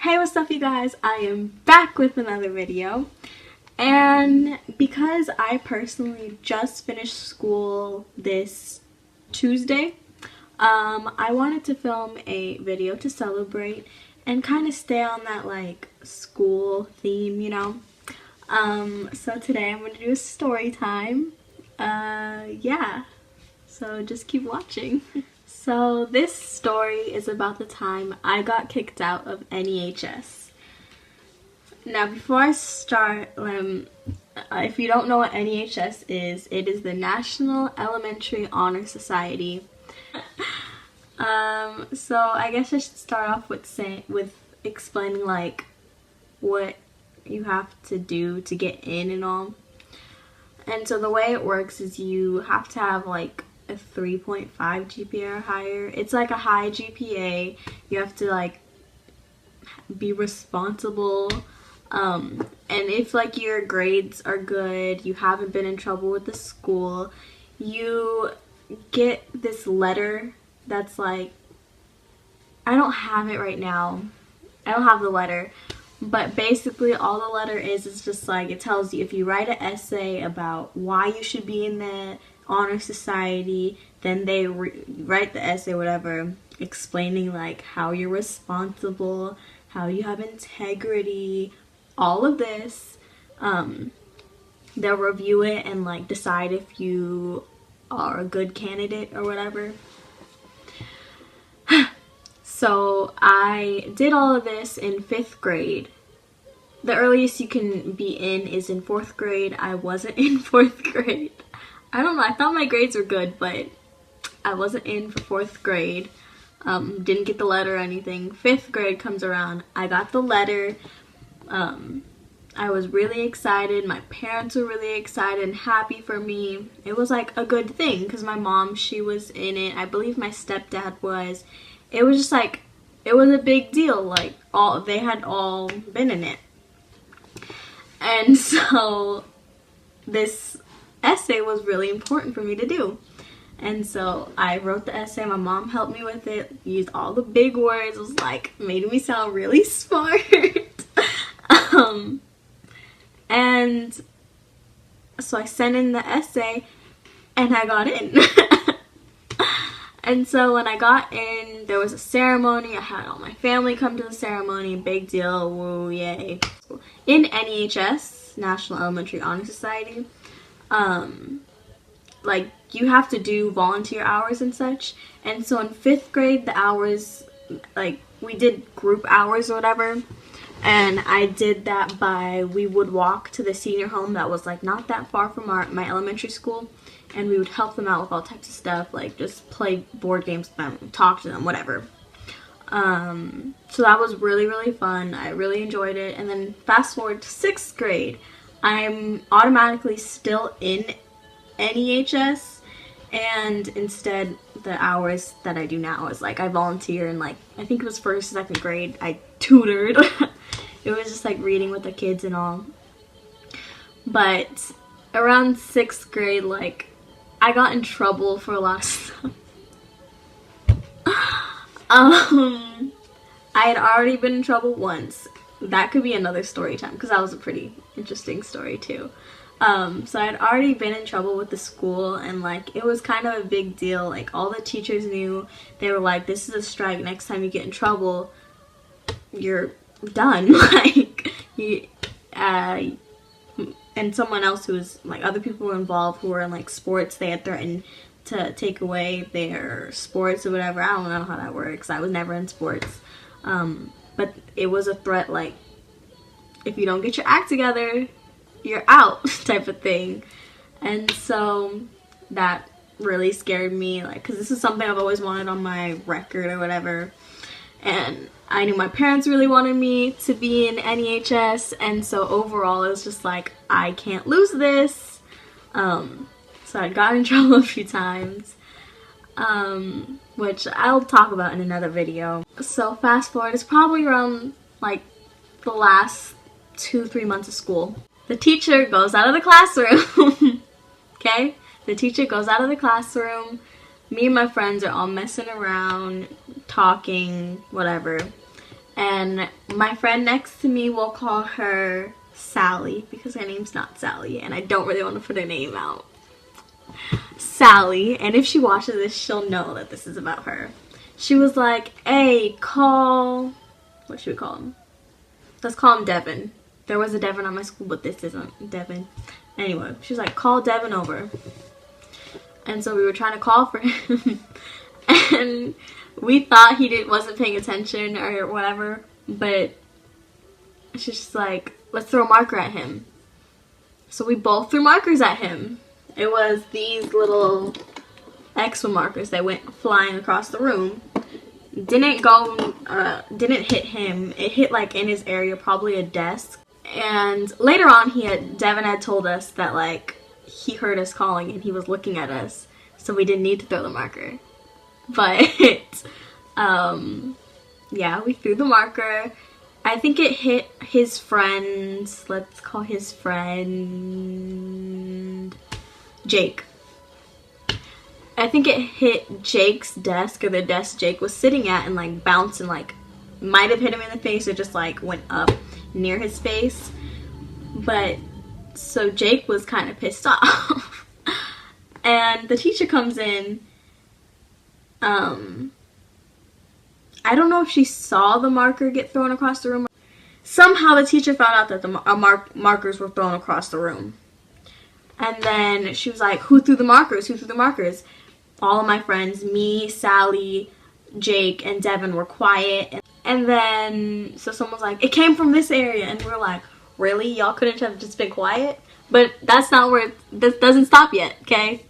Hey, what's up you guys? I am back with another video, and because I personally just finished school this Tuesday, I wanted to film a video to celebrate and kind of stay on that like school theme, you know. So today I'm going to do a story time. Yeah, so just keep watching. So this story is about the time I got kicked out of Nehs. Now before I start, if you don't know what Nehs is, it is the National Elementary Honor Society. So I guess I should start off with explaining like what you have to do to get in and all. And so the way it works is you have to have like a 3.5 GPA or higher. It's like a high GPA. You have to like be responsible, and if like your grades are good, you haven't been in trouble with the school, you get this letter that's like, I don't have it right now. I don't have the letter, but basically all the letter is just like, it tells you if you write an essay about why you should be in the honor society, then they write the essay, whatever, explaining like how you're responsible, how you have integrity, all of this. They'll review it and like decide if you are a good candidate or whatever. So I did all of this in 5th grade. The earliest you can be in is in 4th grade. I wasn't in 4th grade. I don't know, I thought my grades were good, but I wasn't in for 4th grade. Didn't get the letter or anything. 5th grade comes around, I got the letter. I was really excited. My parents were really excited and happy for me. It was like a good thing because my mom, she was in it. I believe my stepdad was. It was just like, it was a big deal. Like they had all been in it. And so this essay was really important for me to do. And so I wrote the essay. My mom helped me with it, used all the big words. It was like, made me sound really smart. And so I sent in the essay and I got in. And so when I got in, there was a ceremony. I had all my family come to the ceremony. Big deal. Woo, yay. In Nehs, National Elementary Honor Society, like you have to do volunteer hours and such. And so in 5th grade, the hours, like we did group hours or whatever. And I did that we would walk to the senior home that was like not that far from my elementary school. And we would help them out with all types of stuff, like just play board games with them, talk to them, whatever. So that was really, really fun. I really enjoyed it. And then fast forward to 6th grade, I'm automatically still in Nehs, and instead the hours that I do now is like I volunteer in like, I think it was 1st, 2nd grade, I tutored. It was just like reading with the kids and all. But around 6th grade, like I got in trouble for a lot of stuff. I had already been in trouble once. That could be another story time because that was a pretty interesting story too. So I had already been in trouble with the school, and like it was kind of a big deal. Like all the teachers knew. They were like, this is a strike. Next time you get in trouble, you're done. Like you, and someone else who was like, other people were involved who were in like sports, they had threatened to take away their sports or whatever. I don't know how that works. I was never in sports. But it was a threat, like if you don't get your act together, you're out type of thing. And so that really scared me, like, because this is something I've always wanted on my record or whatever. And I knew my parents really wanted me to be in Nehs, and so overall it was just like, I can't lose this. So I got in trouble a few times, which I'll talk about in another video. So fast forward, it's probably around like the last 2-3 months of school. The teacher goes out of the classroom. Okay? The teacher goes out of the classroom. Me and my friends are all messing around, talking, whatever. And my friend next to me, will call her Sally because her name's not Sally, and I don't really want to put her name out. Sally, and if she watches this, she'll know that this is about her. She was like, hey, call, what should we call him? Let's call him Devin. There was a Devin on my school, but this isn't Devin. Anyway, she was like, call Devin over. And so we were trying to call for him. And we thought he wasn't paying attention or whatever. But she's just like, let's throw a marker at him. So we both threw markers at him. It was these little X markers that went flying across the room. Didn't hit him. It hit like in his area, probably a desk. And later on, Devin had told us that like he heard us calling and he was looking at us, so we didn't need to throw the marker. But yeah, we threw the marker. I think it hit his friend. Let's call his friend Jake. I think it hit Jake's desk, or the desk Jake was sitting at, and like bounced and like might have hit him in the face, or just like went up near his face. But so Jake was kind of pissed off. And the teacher comes in. I don't know if she saw the marker get thrown across the room. Somehow the teacher found out that the markers were thrown across the room. And then she was like, who threw the markers? Who threw the markers? All of my friends, me, Sally, Jake, and Devin were quiet. And then, so someone's like, it came from this area. And we're like, really? Y'all couldn't have just been quiet? But that's not where, this doesn't stop yet, okay?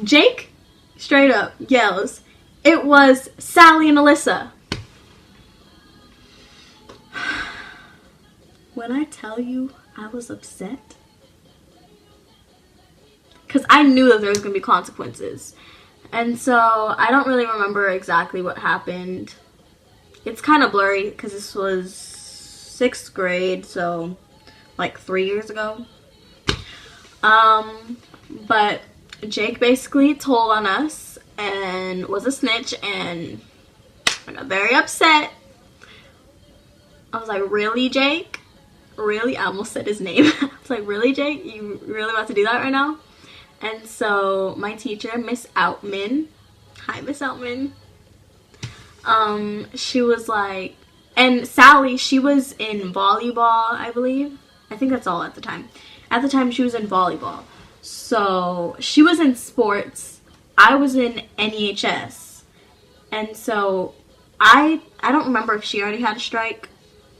Jake, straight up, yells, it was Sally and Alyssa. When I tell you I was upset, because I knew that there was going to be consequences. And so I don't really remember exactly what happened. It's kind of blurry because this was 6th grade, so like 3 years ago. But Jake basically told on us and was a snitch, and I got very upset. I was like, really, Jake? Really? I almost said his name. I was like, really, Jake? You really about to do that right now? And so my teacher, Miss Outman, hi Miss Outman, she was like, and Sally, she was in volleyball, I believe. I think that's all at the time. At the time, she was in volleyball. So she was in sports. I was in Nehs. And so I don't remember if she already had a strike,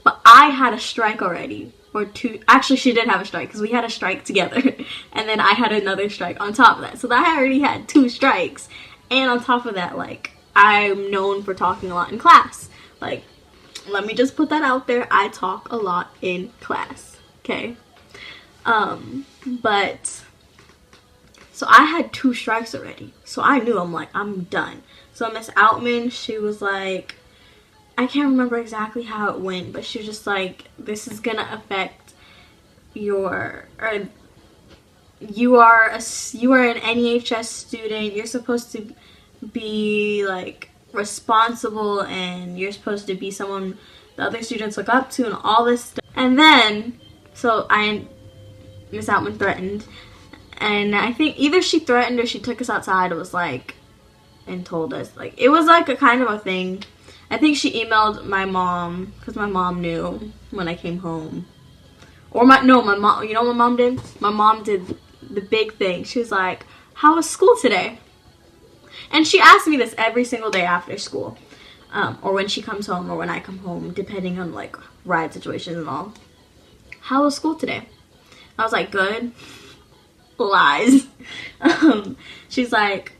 but I had a strike already. Or two. Actually, she did have a strike because we had a strike together. And then I had another strike on top of that. So I already had 2 strikes. And on top of that, like, I'm known for talking a lot in class. Like, let me just put that out there. I talk a lot in class. Okay? But, so I had 2 strikes already. So I knew, I'm like, I'm done. So Miss Outman, she was like, I can't remember exactly how it went, but she was just like, this is gonna affect your, or you are an NEHS student, you're supposed to be like responsible, and you're supposed to be someone the other students look up to, and all this stuff. And then, so Miss Outman threatened, and I think either she threatened or she took us outside, it was like, and told us, like, it was like a kind of a thing. I think she emailed my mom, because my mom knew when I came home. Or my mom, you know what my mom did? My mom did the big thing. She was like, how was school today? And she asked me this every single day after school. Or when she comes home, or when I come home, depending on like ride situations and all. How was school today? I was like, good. Lies. She's like,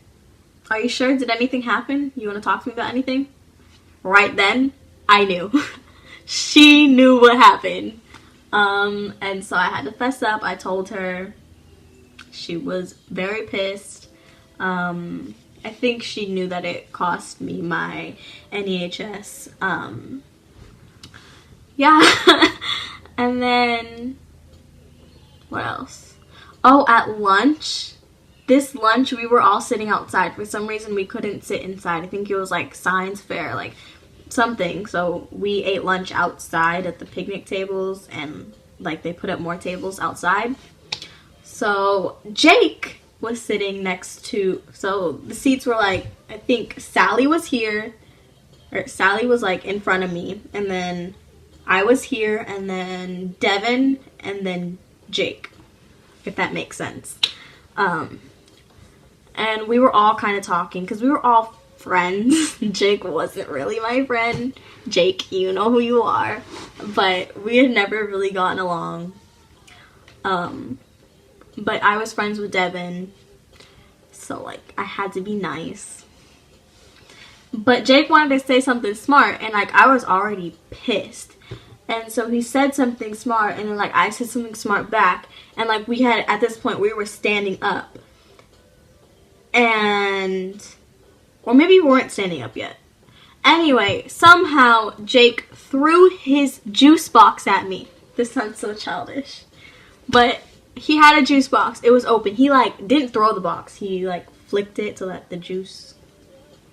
are you sure? Did anything happen? You want to talk to me about anything? Right then, I knew. She knew what happened. And so I had to fess up. I told her. She was very pissed. I think she knew that it cost me my NEHS. Yeah. And then, what else? Oh, at lunch. This lunch, we were all sitting outside. For some reason, we couldn't sit inside. I think it was like science fair. Like, something. So we ate lunch outside at the picnic tables, and like they put up more tables outside. So Jake was sitting next to, so the seats were like, I think Sally was here, or Sally was like in front of me, and then I was here, and then Devin, and then Jake, if that makes sense. And we were all kind of talking because we were all friends. Jake wasn't really my friend. Jake, you know who you are. But we had never really gotten along. But I was friends with Devin, so like I had to be nice. But Jake wanted to say something smart, and like I was already pissed. And so he said something smart, and then like I said something smart back, and like we had, at this point we were standing up. And, or maybe we weren't standing up yet. Anyway, somehow Jake threw his juice box at me. This sounds so childish. But he had a juice box. It was open. He like didn't throw the box. He like flicked it so that the juice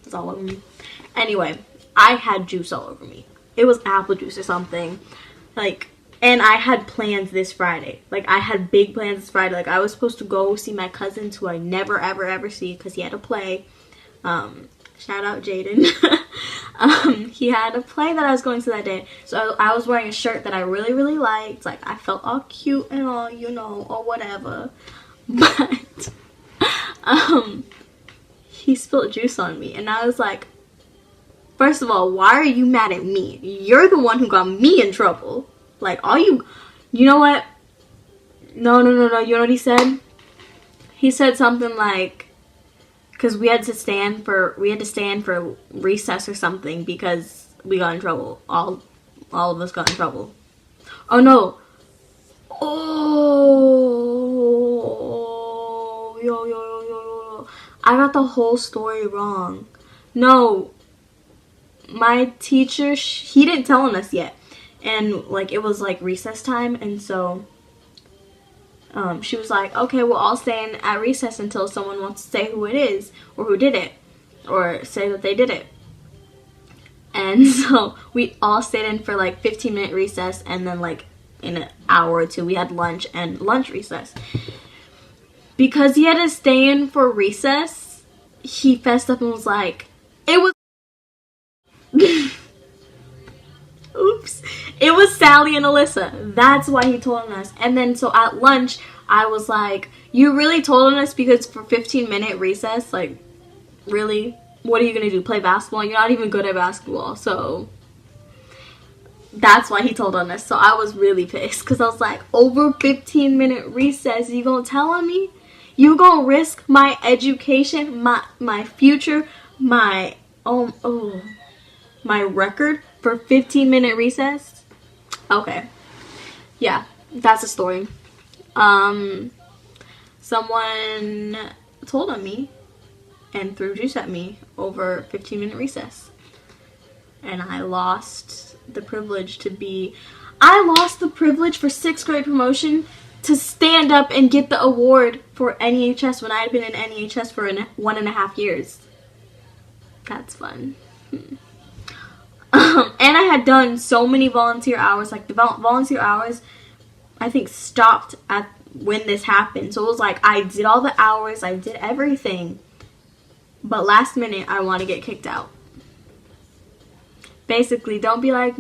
was all over me. Anyway, I had juice all over me. It was apple juice or something. Like, and I had plans this Friday. Like, I had big plans this Friday. Like, I was supposed to go see my cousins who I never, ever, ever see because he had a play. Shout out Jaden. He had a play that I was going to that day. So I was wearing a shirt that I really, really liked. Like, I felt all cute and all, you know, or whatever. But, he spilled juice on me. And I was like, first of all, why are you mad at me? You're the one who got me in trouble. Like, all you know what? No. You know what he said? He said something like, because we had to stand for recess or something because we got in trouble. All of us got in trouble. Oh, no. Oh, yo. I got the whole story wrong. No. My teacher, he didn't tell us yet. And, like, it was, like, recess time. And so, she was like, okay, we'll all stay in at recess until someone wants to say who it is. Or who did it. Or say that they did it. And so, we all stayed in for, like, 15-minute recess. And then, like, in an hour or two, we had lunch and lunch recess. Because he had to stay in for recess, he fessed up and was like, it was... Oops. It was Sally and Alyssa. That's why he told us. And then so at lunch, I was like, you really told us because for 15-minute recess, like, really? What are you going to do? Play basketball? You're not even good at basketball. So that's why he told on us. So I was really pissed because I was like, over 15-minute recess, you going to tell on me? You going to risk my education, my future, my record for 15-minute recess? Okay. Yeah, that's a story. Someone told on me and threw juice at me over 15-minute recess. And I lost the privilege for 6th grade promotion to stand up and get the award for NEHS when I had been in NEHS for 1.5 years. That's fun. And I had done so many volunteer hours. Like, the volunteer hours, I think, stopped at when this happened. So it was like, I did all the hours, I did everything. But last minute, I want to get kicked out. Basically, don't be like...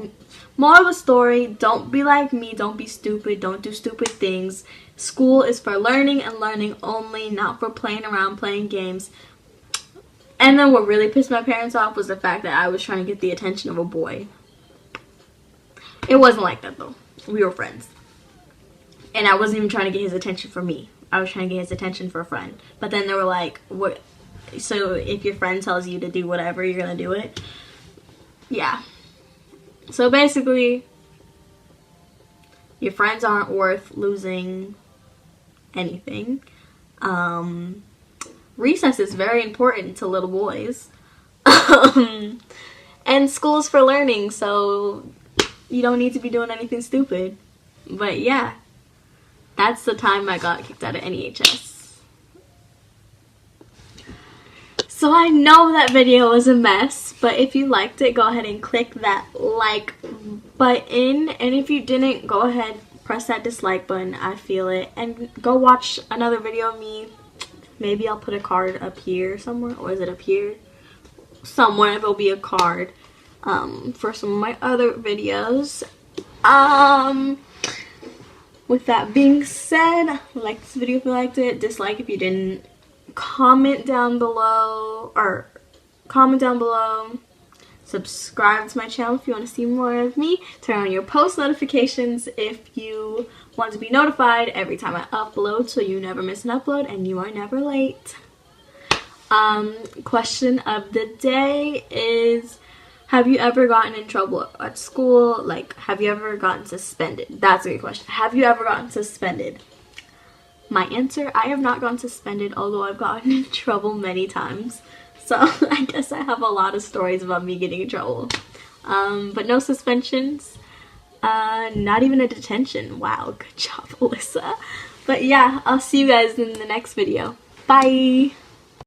Moral of the story, don't be like me, don't be stupid, don't do stupid things. School is for learning and learning only, not for playing around, playing games. And then what really pissed my parents off was the fact that I was trying to get the attention of a boy. It wasn't like that, though. We were friends. And I wasn't even trying to get his attention for me. I was trying to get his attention for a friend. But then they were like, "What? So if your friend tells you to do whatever, you're going to do it?" Yeah. So basically, your friends aren't worth losing anything. Recess is very important to little boys. And school's for learning, so you don't need to be doing anything stupid. But yeah, that's the time I got kicked out of NEHS. So So I know that video was a mess, but if you liked it, go ahead and click that like button, and if you didn't, go ahead, press that dislike button. I feel it. And go watch another video of me. Maybe I'll put a card up here somewhere, or is it up here? Somewhere there'll be a card for some of my other videos. With that being said, like this video if you liked it, dislike if you didn't. Comment down below, subscribe to my channel if you want to see more of me, turn on your post notifications if you want to be notified every time I upload so you never miss an upload and you are never late. Question of the day is, have you ever gotten in trouble at school? Like, have you ever gotten suspended? That's a good question. Have you ever gotten suspended? My answer, I have not gotten suspended, although I've gotten in trouble many times. So I guess I have a lot of stories about me getting in trouble. But no suspensions. Not even a detention. Wow, good job, Alyssa. But yeah, I'll see you guys in the next video. Bye!